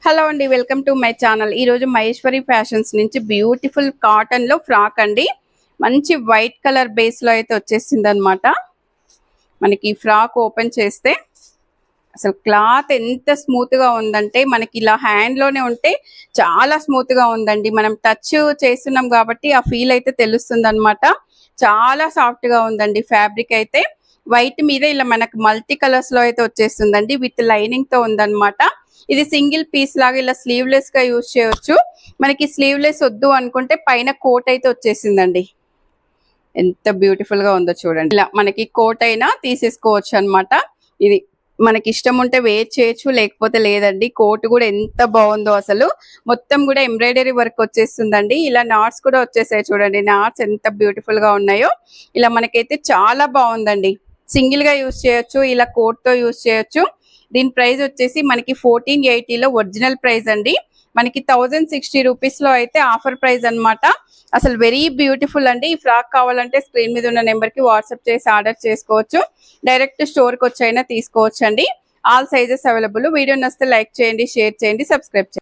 Hello అండి, welcome to my channel. ఈరోజు Maheshwari fashions నుంచి బ్యూటిఫుల్ కాటన్లో ఫ్రాక్ అండి. మంచి వైట్ కలర్ బేస్లో అయితే వచ్చేసింది అనమాట. మనకి ఫ్రాక్ ఓపెన్ చేస్తే అసలు క్లాత్ ఎంత స్మూత్గా ఉందంటే మనకి ఇలా హ్యాండ్లోనే ఉంటే చాలా స్మూత్గా ఉందండి. మనం టచ్ చేస్తున్నాం కాబట్టి ఆ ఫీల్ అయితే తెలుస్తుంది అనమాట. చాలా సాఫ్ట్గా ఉందండి. ఫ్యాబ్రిక్ అయితే వైట్ మీద ఇలా మనకు మల్టీ కలర్స్లో అయితే వచ్చేస్తుందండి. విత్ లైనింగ్తో ఉందన్నమాట. ఇది సింగిల్ పీస్ లాగా ఇలా స్లీవ్లెస్ గా యూజ్ చేయొచ్చు. మనకి స్లీవ్లెస్ వద్దు అనుకుంటే పైన కోట్ అయితే వచ్చేసిందండి. ఎంత బ్యూటిఫుల్ గా ఉందో చూడండి. ఇలా మనకి కోట్ అయినా తీసేసుకోవచ్చు అనమాట. ఇది మనకి ఇష్టం ఉంటే వేర్ చేయొచ్చు, లేకపోతే లేదండి. కోట్ కూడా ఎంత బాగుందో అసలు. మొత్తం కూడా ఎంబ్రాయిడరీ వర్క్ వచ్చేస్తుందండి. ఇలా నాట్స్ కూడా వచ్చేసాయి చూడండి. నాట్స్ ఎంత బ్యూటిఫుల్ గా ఉన్నాయో. ఇలా మనకైతే చాలా బాగుందండి. సింగిల్ గా యూజ్ చేయొచ్చు, ఇలా కోట్ తో యూజ్ చేయొచ్చు. దీని ప్రైస్ వచ్చేసి మనకి 1480లో ఒరిజినల్ ప్రైస్ అండి. మనకి 1060 రూపీస్ లో అయితే ఆఫర్ ప్రైస్ అనమాట. అసలు వెరీ బ్యూటిఫుల్ అండి. ఈ ఫ్రాక్ కావాలంటే స్క్రీన్ మీద ఉన్న నెంబర్ కి వాట్సాప్ చేసి ఆర్డర్ చేసుకోవచ్చు. డైరెక్ట్ స్టోర్ కి వచ్చైనా తీసుకోవచ్చు అండి. All sizes available. వీడియో నచ్చితే లైక్ చేయండి, షేర్ చేయండి, సబ్స్క్రైబ్ చేయండి.